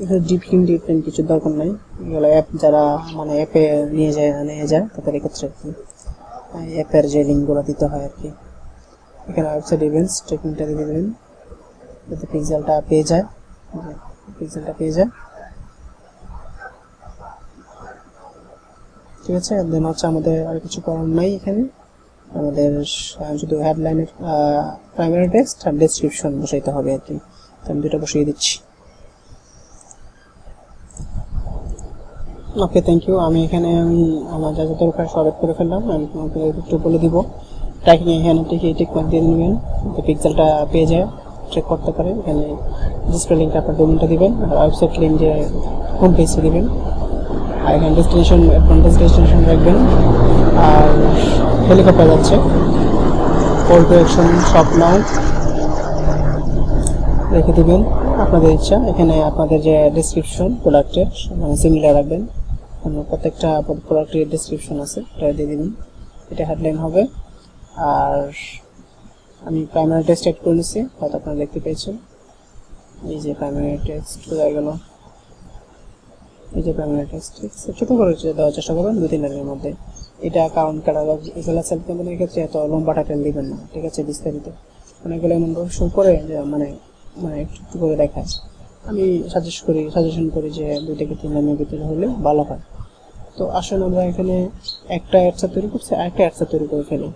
এটা ডিপ লিঙ্ক কিছু দরকার নাই, এগুলো অ্যাপ যারা মানে অ্যাপে নিয়ে যায় তাদের ক্ষেত্রে অ্যাপের যে লিঙ্কগুলো দিতে হয় আর কি। এখানে ওয়েবসাইট ইভেন্টস ট্রেকিংটা দিয়ে দেবেন যাতে পিক্সেলটা পেয়ে যায়, ঠিক আছে। দেন হচ্ছে আমাদের আর কিছু করার নাই, এখানে আমাদের শুধু হেডলাইনের প্রাইমারি টেক্সট আর ডেসক্রিপশন বসাইতে হবে আর কি। তো আমি দুটো বসিয়ে দিচ্ছি। ওকে, থ্যাংক ইউ। আমি আমার যা যা দরকার সব অ্যাড করে ফেললাম। আমি তোমাকে একটু বলে দিব ট্র্যাকিং, এখানে টিক মার্ক দিয়ে নেবেন তো পিক্সেলটা পেয়ে যায়, ট্র্যাক করতে পারে। এখানে ডিসপ্লে লিঙ্কটা আপনার ডোমেইনটা দিবেন, আর ওয়েবসাইট লিঙ্ক যে হোম পেজটা দিবেন, আর এখানে ডেস্টিনেশন অ্যাডভান্টেজ ডেস্টিনেশন রাখবেন। আর হেলিকপ্টার যাচ্ছে, কল টু অ্যাকশন সব নাও রেখে দেবেন আপনাদের ইচ্ছা। এখানে আপনাদের যে ডেসক্রিপশন প্রোডাক্টের মানে সিমিলার রাখবেন, প্রত্যেকটা প্রোডাক্টের ডেসক্রিপশন আছে এটা দিয়ে দেবেন, এটা হেডলাইন হবে। আর আমি প্রাইমারি টেক্সট অ্যাড করে নিচ্ছি, হয়তো আপনারা দেখতে পেয়েছেন, এই যে প্রাইমারি টেক্সট হয়ে গেল, এই যে প্রাইমারি টেক্সট ছোটো করে দেওয়ার চেষ্টা করবেন 2-3 লাইনের মধ্যে। এটা কারণ ক্যাটালগ এগুলো সেলফ ক্যাম্পেইনের ক্ষেত্রে এত লম্বা টাইটেল দিবেন না, ঠিক আছে, বিস্তারিত অনেকগুলো এমনভাবে শো করে যে মানে একটু করে দেখায়। আমি সাজেশন করি যে 2 থেকে 3 লাইনের ভিতরে হলে ভালো হয়। তো আসলে আমরা এখানে একটা অ্যাডসেট তৈরি করছি, আরেকটা অ্যাডসেট তৈরি করে ফেলি।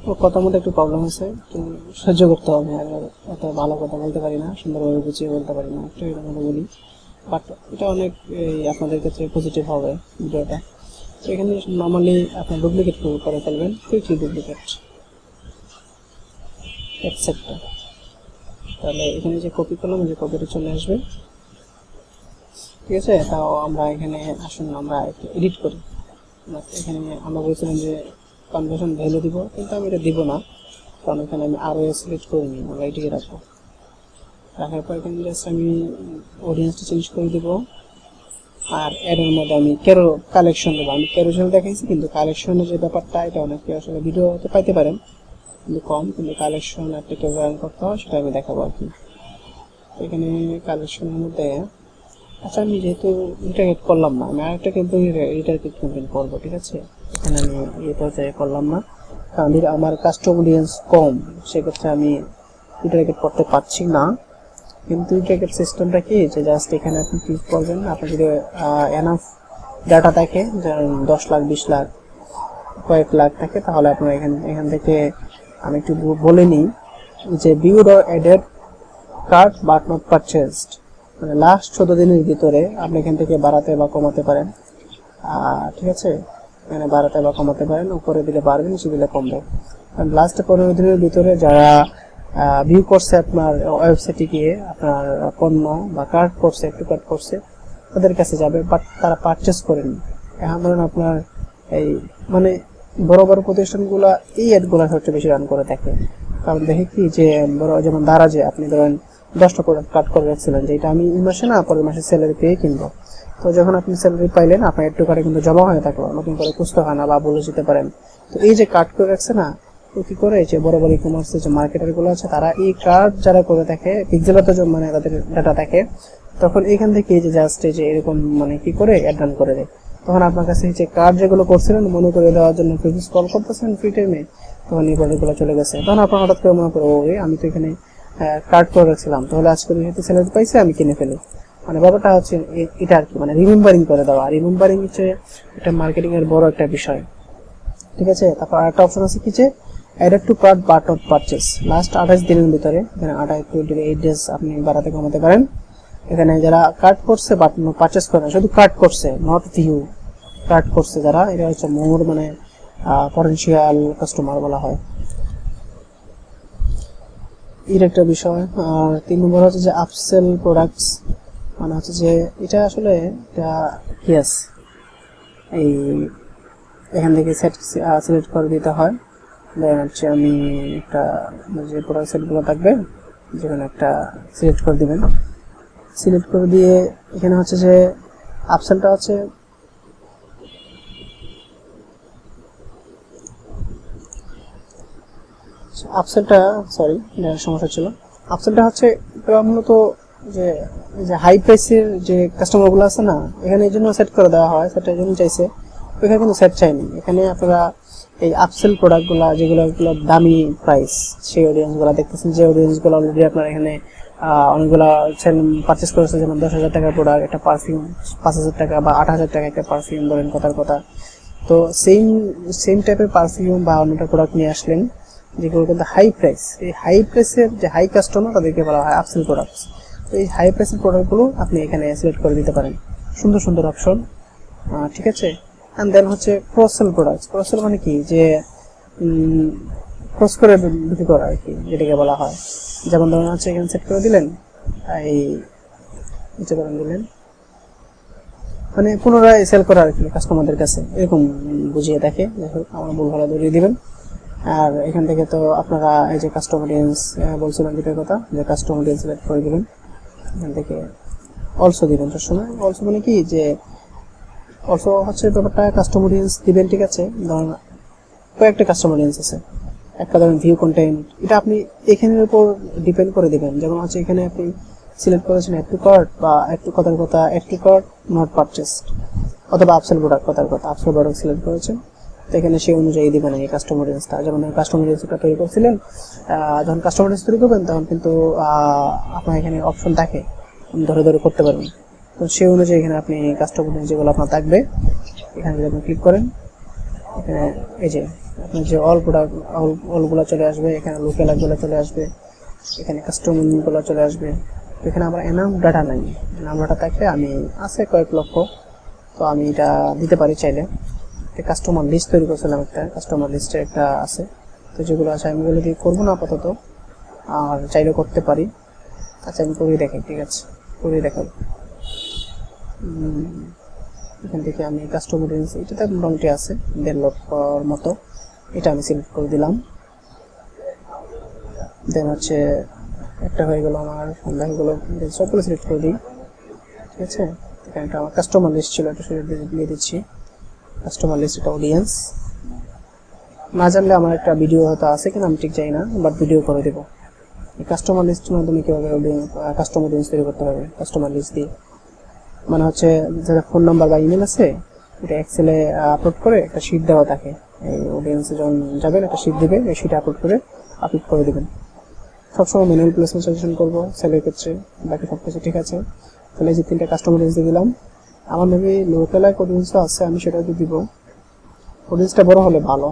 তো কথার মধ্যে একটু প্রবলেম হয়েছে, একটু সহ্য করতে হবে, আমি এত ভালো কথা বলতে পারি না, সুন্দরভাবে বুঝিয়ে বলতে পারি না, একটু এরকম বলি, বাট এটা অনেক আপনাদের ক্ষেত্রে পজিটিভ হবে ভিডিওটা। তো এখানে নর্মালি আপনার ডুপ্লিকেট করে ফেলবেন, কুইকলি ডুপ্লিকেট অ্যাডসেটটা, তাহলে এখানে যে কপি করলাম যে কপিটা চলে আসবে, ঠিক আছে। তাও আমরা এখানে আসুন আমরা একটু এডিট করি। এখানে আমরা বলছিলাম যে কনভার্সন ভ্যালু দিব, কিন্তু আমি এটা দিব না, কারণ এখানে আমি আরও সিলেক্ট করে নিই, আমরা এটিকে রাখবো। রাখার পর এখানে জাস্ট আমি অডিয়েন্সটা চেঞ্জ করে দেবো, আর এর মধ্যে আমি কালেকশন দেবো। আমি ক্যারোসেল দেখাইছি, কিন্তু কালেকশনের যে ব্যাপারটা এটা অনেকে আসলে ভিডিওতে পাইতে পারেন কিন্তু কম, কিন্তু কালেকশন একটা কেউ রান করতে হয় সেটা আমি দেখাবো আর কি। এখানে কালেকশনের মধ্যে আচ্ছা আমি যেহেতু রিটার্গেট করলাম না, আমি আরেকটা কিন্তু রিটার্গেট ক্যাম্পেইন করবো, ঠিক আছে। এখানে আমি পর্যায়ে করলাম না, কারণ আমার কাস্টম অডিয়েন্স কম, সেক্ষেত্রে আমি রিটার্গেট করতে পারছি না। কিন্তু রিটার্গেট সিস্টেমটা কি, যে জাস্ট এখানে আপনি ক্লিক করবেন, আপনার যদি এনাফ ডাটা থাকে, যেমন 10 লাখ 20 লাখ কয়েক লাখ থাকে, তাহলে আপনার এখান থেকে আমি একটু বলে নিই যে viewed or added card but not purchased, মানে লাস্ট 14 দিনের ভিতরে আপনি এখান থেকে বাড়াতে বা কমাতে পারেন। ঠিক আছে, এখানে বাড়াতে বা কমাতে পারেন, উপরে দিলে বাড়বে, নিচে দিলে কমবে। কারণ লাস্ট 15 দিনের ভিতরে যারা ভিউ করছে আপনার ওয়েবসাইটে গিয়ে আপনার পণ্য বা কার্ড করছে, একটু কার্ড করছে, তাদের কাছে যাবে, বাট তারা পারচেস করেনি। এখন ধরেন আপনার এই মানে বড় বড় প্রতিষ্ঠানগুলো এই অ্যাডগুলো সবচেয়ে বেশি রান করে থাকে। কারণ দেখে কি, যে বড় যেমন দারাজে আপনি ধরেন 10টা প্রোডাক্ট কাট করে রাখছিলেন, যে এটা আমি এই মাসে না পরের মাসে স্যালারি পেয়ে কিনবো। তো যখন আপনি স্যালারি পাইলেন, আপনার একটু কার্ডে কিন্তু জমা হয়ে থাকলো, নতুন করে খুঁজতে হয় না বা বলে যেতে পারেন। তো এই যে কাট করে রাখছে না, তো কি করে, যে বড় বড় ই-কমার্সের যে মার্কেটারগুলো আছে, তারা এই কার্ড যারা করে থাকে পিক্সেলতে মানে তাদের ডাটা থাকে, তখন এইখান থেকে এই যে জাস্ট এই যে এরকম মানে কি করে অ্যাড রান করে দেয়। তখন আপনার কাছে যে কার্ড যেগুলো করছিলেন মনে করে দেওয়ার জন্য ফেসবুক কল করতেছেন ফ্রি টাইমে, তখন এই প্রোডাক্টগুলো চলে গেছে। তখন আপনার হঠাৎ করে মনে করে, ওই আমি তো এখানে কার্ড করে রাখছিলাম, তাহলে আজকে যেহেতু স্যালারি পাইছে আমি কিনে ফেলি। মানে ব্যাপারটা হচ্ছে এটা আর কি, মানে রিমেম্বারিং করে দেওয়া। রিমেম্বারিং হচ্ছে এটা মার্কেটিং এর বড় একটা বিষয়। ঠিক আছে, তারপর আরেকটা অপশন আছে কি, যে added to cart but not purchase, last 28 দিনের ভিতরে, এখানে 28 ডেজ আপনি বাড়াতে কমাতে পারেন। এখানে যারা কার্ট করছে বাট পারচেস করে না, শুধু কার্ট করছে, নট ভিউ, কার্ট করছে যারা, এটা হচ্ছে মোর মানে পটেনশিয়াল কাস্টমার বলা হয়, এর একটা বিষয়। আর 3 নম্বর হচ্ছে যে আপসেল প্রোডাক্টস, মানে হচ্ছে যে এটা আসলে এটা ইয়েস এই এখান থেকে সিলেক্ট করে দিতে হয়। দেন হচ্ছে আমি একটা যে প্রোডাক্ট সেটগুলো থাকবে, যেখানে একটা সিলেক্ট করে দিবেন। সিলেক্ট করে দিয়ে এখানে হচ্ছে যে আপসেলটা হচ্ছে সমস্যা ছিল। আপসেলটা হচ্ছে মূলত যে হাই প্রাইসের যে কাস্টমারগুলো আছে না, এখানে এই জন্য সেট করে দেওয়া হয়, সেটা এই জন্য চাইছে। এখানে কিন্তু সেট চাইনি, এখানে আপনারা এই আপসেল প্রোডাক্টগুলো যেগুলো দামি প্রাইস, সেই অডিয়েন্সগুলো দেখতেছেন, যে অডিয়েন্সগুলো অলরেডি আপনার এখানে অনেকগুলো পারচেস করেছে, যেমন 10,000 টাকার প্রোডাক্ট, একটা পারফিউম 5,000 টাকা বা 8,000 টাকা একটা পারফিউম ধরেন কথার কথা। তো সেম টাইপের পারফিউম বা অন্যটা প্রোডাক্ট নিয়ে আসলেন, যেগুলো কিন্তু হাই প্রাইস, এই হাই প্রাইসের যে হাই কাস্টমার তাদেরকে বলা হয় আপসেল প্রোডাক্টস। তো এই হাই প্রাইসের প্রোডাক্টগুলো আপনি এখানে সিলেক্ট করে দিতে পারেন, সুন্দর সুন্দর অপশন। ঠিক আছে, অ্যান্ড দেন হচ্ছে cross sell products. Cross sell মানে কি, যে ক্রস করে বিক্রি করা আর কি, যেটাকে বলা হয়। যেমন ধরুন হচ্ছে এখানে সেট করে দিলেন, এই নিচে করে দিলেন, মানে পুনরায় সেল করা আর কি কাস্টমারদের কাছে, এরকম বুঝিয়ে দেখে। যাই হোক, আমার ভুল ভালো ধরিয়ে দিবেন। আর এখান থেকে তো আপনারা এই যে কাস্টম অডিয়েন্স বলছিলেন যেটার কথা, যে কাস্টম অডিয়েন্স সিলেক্ট করে দিবেন, এখান থেকে অলসো দিবেন সবসময়। অলসো মানে কি, যে অলসো হচ্ছে ব্যাপারটা কাস্টম অডিয়েন্স দিবেন, ঠিক আছে। ধরুন কয়েকটা কাস্টম অডিয়েন্স আছে, একটা ধরেন ভিউ কন্টেন্ট, এটা আপনি এখানের উপর ডিপেন্ড করে দিবেন। যেমন হচ্ছে এখানে আপনি সিলেক্ট করেছেন অ্যাড টু কার্ট বা অ্যাড টু কথার কথা add to cart not purchased, অথবা আপসেল প্রোডাক্ট কথার কথা আপসেল প্রোডাক্ট সিলেক্ট করেছেন, তো এখানে সেই অনুযায়ী দিবেন এই কাস্টম অডিয়েন্সটা। যেমন কাস্টম অডিয়েন্সটা তৈরি করছিলেন, যখন কাস্টম অডিয়েন্স তৈরি করবেন তখন কিন্তু আপনার এখানে অপশন থাকে, ধরে ধরে করতে পারবেন। তো সেই অনুযায়ী এখানে আপনি কাস্টম অডিয়েন্স যেগুলো আপনার থাকবে, এখানে যদি আপনি ক্লিক করেন, এখানে এই যে আপনার যে অল প্রোডাক্ট অলগুলো চলে আসবে, এখানে লোকেলাগুলো চলে আসবে, এখানে কাস্টমারগুলো চলে আসবে। তো এখানে আমার এনাম ডাটা নাই, এনাম ডাটা থাকলে আমি আছে কয়েক লক্ষ, তো আমি এটা দিতে পারি চাইলে। কাস্টমার লিস্ট তৈরি করছিলাম, একটা কাস্টমার লিস্টের একটা আছে, তো যেগুলো আছে আমি এগুলো দিয়ে করবো না আপাতত, আর চাইলে করতে পারি। আচ্ছা, আমি করিয়ে দেখাই, ঠিক আছে, করিয়ে দেখাবো। এখান থেকে আমি কাস্টমার অডিয়েন্স, এটাতে মোটামুটি আছে 1.5 লক্ষর মতো, এটা আমি সিলেক্ট করে দিলাম। দেন হচ্ছে একটা হয়ে গেল আমার, সন্ধ্যাগুলো সবগুলো সিলেক্ট করে দিই, ঠিক আছে। এখানে একটা আমার কাস্টমার লিস্ট ছিল, একটা সিলেক্ট দিয়ে দিচ্ছি কাস্টমার লিস্ট, একটা অডিয়েন্স। না জানলে আমার একটা ভিডিও হয়তো আছে কিনা আমি ঠিক জানি না, বাট ভিডিও করে দেবো এই কাস্টমার লিস্টের মাধ্যমে কীভাবে কাস্টমার অডিয়েন্স তৈরি করতে পারবে কাস্টমার লিস্ট দিয়ে। মানে হচ্ছে যারা ফোন নাম্বার বা ইমেল আছে, এটা এক্সেলে আপলোড করে একটা শিট দেওয়া থাকে, এই অডিয়েন্সে যখন যাবেন একটা শিট দেবে, এই শিটে আপলোড করে দেবেন। সবসময় ম্যানুয়াল প্লেসমেন্ট সাজেশন করবো সেলের ক্ষেত্রে, বাকি সব কিছু ঠিক আছে। তাহলে যে 3টা কাস্টমার অডিয়েন্স দিয়ে দিলাম। আমার মেবি লোকাল অডিয়েন্সও আছে, আমি সেটা দিয়ে দিব। অডিয়েন্সটা বড় হলে ভালো।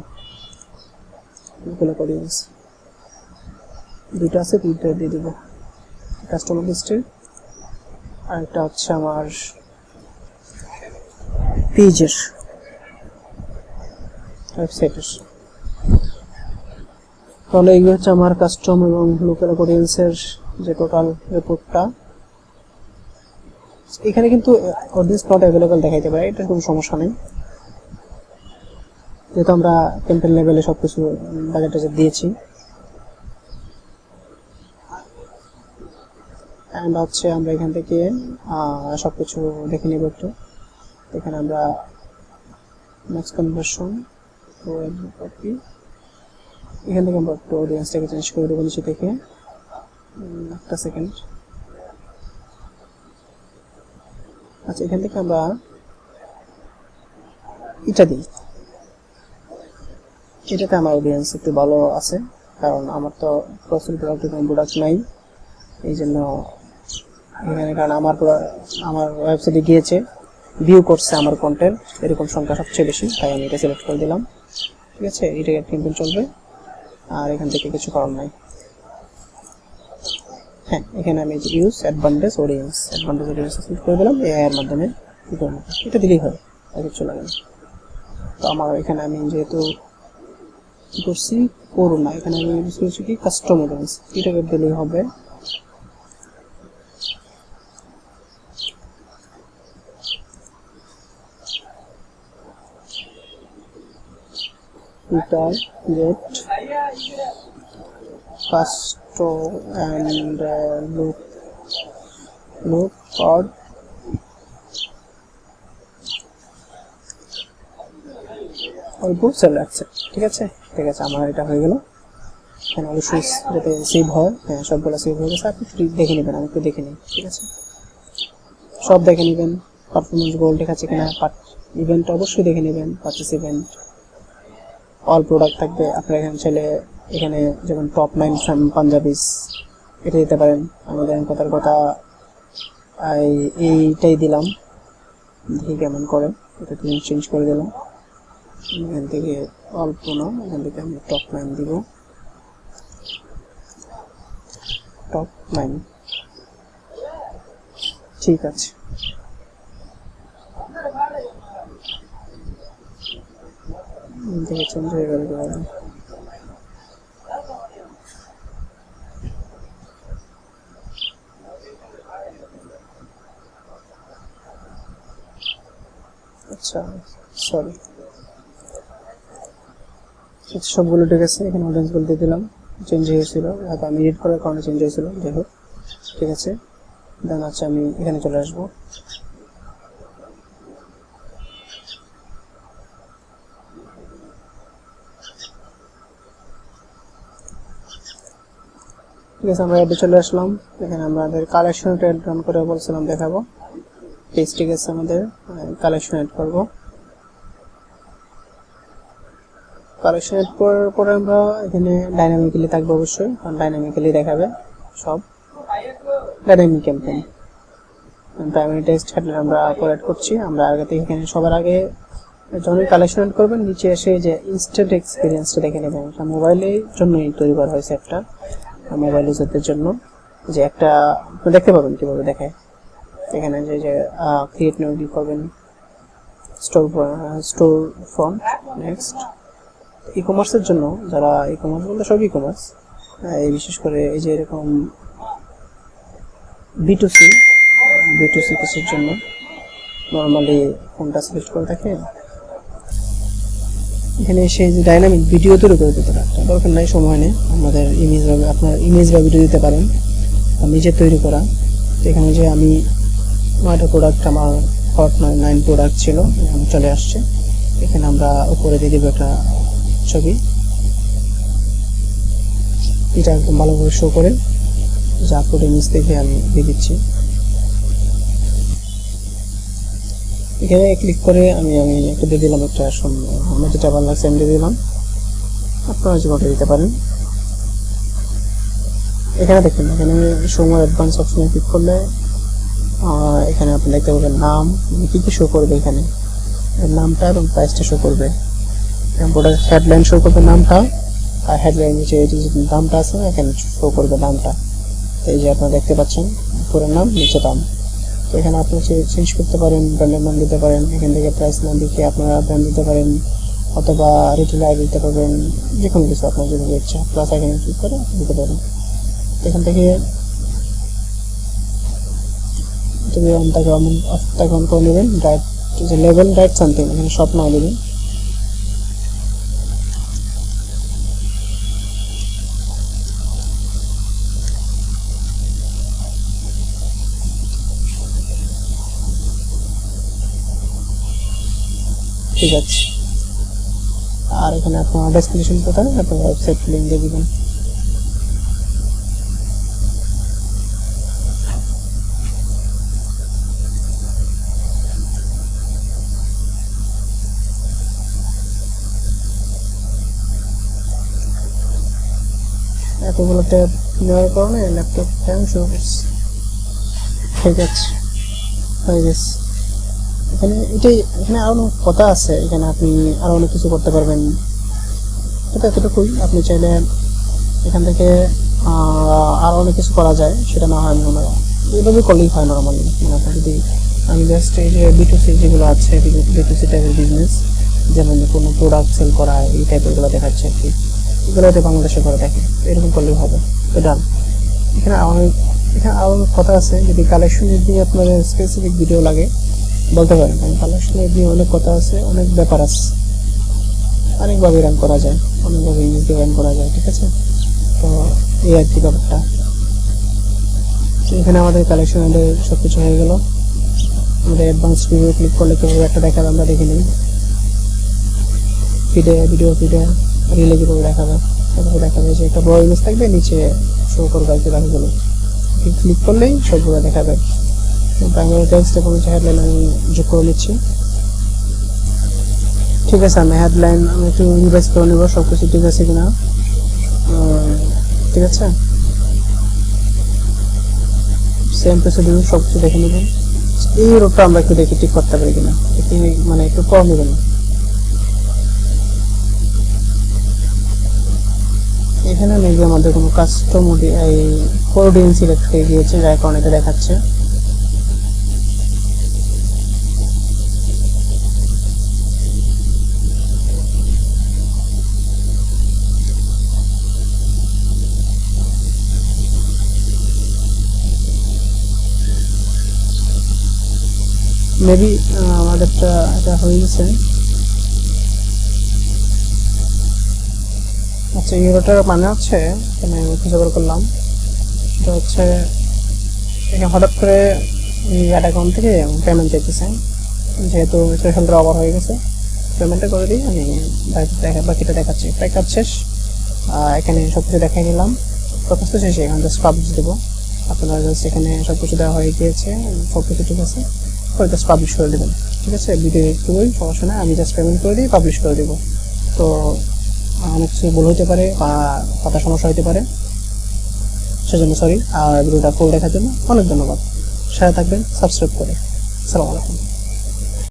লোকাল অডিয়েন্স 2টা আছে, 2টা দিয়ে দিব কাস্টমার লিস্টে। আর একটা হচ্ছে আমার পেজের ওয়েবসাইটের। তাহলে এইগুলো হচ্ছে আমার কাস্টম এবং লোকাল অডিয়েন্সের যে টোটাল রিপোর্টটা। এখানে কিন্তু অডিয়েন্স নট অ্যাভেলেবল দেখাইতে পারে, এটা কোনো সমস্যা নেই, যেহেতু আমরা ক্যাম্পেইন লেভেলে সবকিছু বাজেট দিয়েছি। অ্যান্ড হচ্ছে আমরা এখান থেকে সবকিছু দেখে নেব একটু। এখানে আমরা ম্যাক্স কনভার্সন কপি, এখান থেকে আমরা একটু অডিয়েন্সটাকে চেঞ্জ করে দেবো নিচে থেকে। একটা সেকেন্ড। আচ্ছা, এখান থেকে আমরা এটা দিই, এটাতে আমার অডিয়েন্স একটু ভালো আছে, কারণ আমার তো ক্রসিং প্রোডাক্ট নাই, এই জন্য এখানে। কারণ আমার ওয়েবসাইটে গিয়েছে, ভিউ করছে আমার কন্টেন্ট, এরকম সংখ্যা সবচেয়ে বেশি, তাই আমি এটা সিলেক্ট করে দিলাম। ঠিক আছে, এটা কিন্তু চলবে, আর এখান থেকে কিছু করার নাই। হ্যাঁ, এখানে আমি ইউজ অ্যাডভান্টেজ অডিয়েন্স সিলেক্ট করে দিলাম এআই এর মাধ্যমে। এটা দিলেই হয়, আর কিছু লাগে না। তো আমার এখানে আমি যেহেতু কি করছি করোনা, এখানে আমি ইউজ করছি কি কাস্টম অডিয়েন্স, এটাকে দিলেই হবে। target custom and look for অল্প সেল আছে। ঠিক আছে, ঠিক আছে, আমার এটা হয়ে গেল। এখানে অবশ্যই যাতে সেভ হয়, হ্যাঁ সবগুলো সেভ হয়ে গেছে। আপনি দেখে নেবেন, আমি একটু দেখে নিই। ঠিক আছে, সব দেখে নেবেন, পারফরমেন্স গোল ঠিক আছে কিনা, ইভেন্ট অবশ্যই দেখে নেবেন, পারচেস ইভেন্ট, অল প্রোডাক্ট থাকবে। আপনারা এখানে চাইলে এখানে যেমন টপ 9 পাঞ্জাবিস এটা দিতে পারেন। আমাদের কথার কথা এইটাই দিলাম, দেখি কেমন করে। এটা তুমি চেঞ্জ করে দিলাম, এখান থেকে অল্প না, এখান থেকে আমি টপ 9 দিব, টপ 9। ঠিক আছে, থেকে চেঞ্জ হয়ে গেল। আচ্ছা, সরি, সবগুলো ঠিক আছে। এখানে অডিয়েন্স বলতে দিলাম, চেঞ্জ হয়েছিল, হয়তো আমি এডিট করার কারণে চেঞ্জ হয়েছিল, যাই হোক ঠিক আছে। দেন আচ্ছা, আমি এখানে চলে আসবো। ঠিক আছে, আমরা এডে চলে আসলাম। এখানে আমাদের কালেকশনটা এড রান করে বলছিলাম দেখাবো পেজ। ঠিক আছে, আমাদের কালেকশন এড করব। কালেকশন এড করার পরে আমরা এখানে ডাইনামিক্যালি থাকবো অবশ্যই, কারণ ডাইনামিক্যালি দেখাবে সব। Dynamic campaign primary text headline আমরা এড করছি। আমরা আগে থেকে এখানে সবার আগে যখন কালেকশন এড করবেন, নিচে এসে যে ইনস্ট্যান্ট এক্সপিরিয়েন্সটা দেখে নেবেন। এটা মোবাইলের জন্যই তৈরি করা হয়েছে, একটা মোবাইল ইউজারদের জন্য, যে একটা দেখতে পাবেন কীভাবে দেখায়। এখানে যে ক্রিয়েট নিউ ক্লিক করবেন, স্টোর ফ্রন্ট, নেক্সট। ই কমার্সের জন্য, যারা ই কমার্স বলতে সব ই কমার্স, এই বিশেষ করে এই যে এরকম বিটুসি কেসের জন্য নর্মালি ফোনটা সিলেক্ট করে থাকে। এখানে এসে যে ডাইনামিক ভিডিও তৈরি করে দিতে পারেন, দরকার নাই, সময় নেই। আমাদের ইমেজ বা আপনার ইমেজ বা ভিডিও দিতে পারেন, নিজে তৈরি করা। এখানে যে আমি 9টা প্রোডাক্ট, আমার হট 9 প্রোডাক্ট ছিল, এখানে চলে আসছে। এখানে আমরা উপরে দিয়ে দেবো একটা ছবি, এটা একদম ভালোভাবে শো করে, যা আপলোড ইমেজ দেখে আমি দিয়ে দিচ্ছি। এখানে ক্লিক করে আমি একটা দিয়ে দিলাম, একটা আমার যেটা ভালো লাগছে আমি দিয়ে দিলাম, আপনারা যেভাবে দিতে পারেন। এখানে দেখুন, এখানে সময় অ্যাডভান্স অপশনে ক্লিক করলে এখানে আপনি দেখতে পাবেন নাম কি কি শো করবে, এখানে নামটা এবং প্রাইসটা শো করবে। প্রোডাক্ট হেডলাইন শো করবে নামটা, আর হেডলাইন নিচে যে দামটা আছে এখানে শো করবে দামটা। তো এই যে আপনারা দেখতে পাচ্ছেন পুরো নাম নিচে দাম। তো এখানে আপনি চেঞ্জ করতে পারেন, ব্র্যান্ডের নাম দিতে পারেন, এখান থেকে প্রাইস নাম লিখে আপনারা ব্র্যান্ড দিতে পারেন, অথবা রিটেল আইডি দিতে পারবেন, যে কোনো কিছু আপনার যেভাবে ইচ্ছা প্লাস এখানে ক্লিক করে দিতে পারেন। এখান থেকে তুমি অনটাকে অন করে নেবেন। রাইট যে লেভেল রাইট সামথিং, এখানে সব নাও দেবেন। ঠিক আছে, আর এখানে আপনার ডেসক্রিপশন কোথায় আপনার ওয়েবসাইট লিঙ্ক দিয়ে দিবেন। এতগুলো ট্যাব নেওয়ার কারণে ল্যাপটপ হ্যাং শো করছে। ঠিক আছে, হয়ে গেছে। এখানে আরো অনেক কথা আছে, এখানে আপনি আরো অনেক কিছু করতে পারবেন। এটা এতটুকুই, আপনি চাইলে এখান থেকে আরো অনেক কিছু করা যায়, সেটা না হয় এইভাবে করলেই হয় নর্মালি। মানে আপনার যদি আমি জাস্ট এই যে B2C যেগুলো আছে, B2C টাইপের বিজনেস, যেমন কোনো প্রোডাক্ট সেল করা এই টাইপেরগুলো দেখাচ্ছে আর কি, এগুলোতে বাংলাদেশে করে থাকে, এরকম করলেই হবে। তো ডান। এখানে আরো কথা আছে, যদি কালেকশনের দিয়ে আপনাদের স্পেসিফিক ভিডিও লাগে বলতে পারেন, কারণ কালেকশনের দিয়ে অনেক কথা আছে, অনেক ব্যাপার আছে, অনেকভাবে রান করা যায়, অনেকভাবে ইমেজ দিয়ে রান করা যায়। ঠিক আছে, তো এই আর কি ব্যাপারটা। এখানে আমাদের কালেকশনের সব কিছু হয়ে গেল। আমাদের অ্যাডভান্স ভিডিও ক্লিক করলে কীভাবে একটা দেখাবে আমরা দেখে নিই। ভিডিও রিলে কীভাবে দেখাবে, এভাবে দেখাবে যে একটা বড় ইমেজ থাকবে, নিচে শো করবে আর কি বাকিগুলো। ক্লিক করলেই সবগুলো দেখাবে। প্রাইমারি টেক্সট এবং হেডলাইন আমি যোগ করে নিচ্ছি। ঠিক আছে, আমি একটু রিভাইজ করে নেব সব কিছু ঠিক আছে কিনা। ঠিক আছে, সেম প্রসিডিউর সব কিছু দেখে নেবেন। এই রোডটা আমরা একটু দেখি ঠিক করতে পারি কিনা, মানে একটু কম নেবেন। এখানে মেবি আমাদের কোনো কাস্টম এই কোডিং সিলেক্ট হয়ে গিয়েছে, যার কারণে এটা দেখাচ্ছে। মেবি আমাদেরটা এটা হয়ে গেছে। আচ্ছা, ইউরোটার মানে হচ্ছে এখানে আমি কিছু করলাম, সেটা হচ্ছে এখানে হঠাৎ করে অ্যাড অ্যাকাউন্ট থেকে পেমেন্ট চাইতেছে, যেহেতু থ্রেশহোল্ডটা ওভার হয়ে গেছে, পেমেন্টটা করে দিই। আমি বাকিটা দেখাচ্ছি। প্রায় কাজ শেষ, এখানে সব কিছু দেখাই নিলাম। প্রকাশ তো শেষে, এখানে জাস্ট পাবলিশ দেবো। আপনারা জাস্ট এখানে সব কিছু দেওয়া হয়ে গিয়েছে, সব কিছু ঠিক আছে, পরে জাস্ট পাবলিশ করে দেবেন। ঠিক আছে, ভিডিও একটুই সমস্যা না, আমি জাস্ট পেমেন্ট করে দিই, পাবলিশ করে দেবো। তো অনেক কিছু ভুল হতে পারে বা কথা সমস্যা হতে পারে, সেজন্য সরি। আর ভিডিওটা ফুল দেখার জন্য অনেক ধন্যবাদ। সাথে থাকবেন সাবস্ক্রাইব করে। আসসালামু আলাইকুম।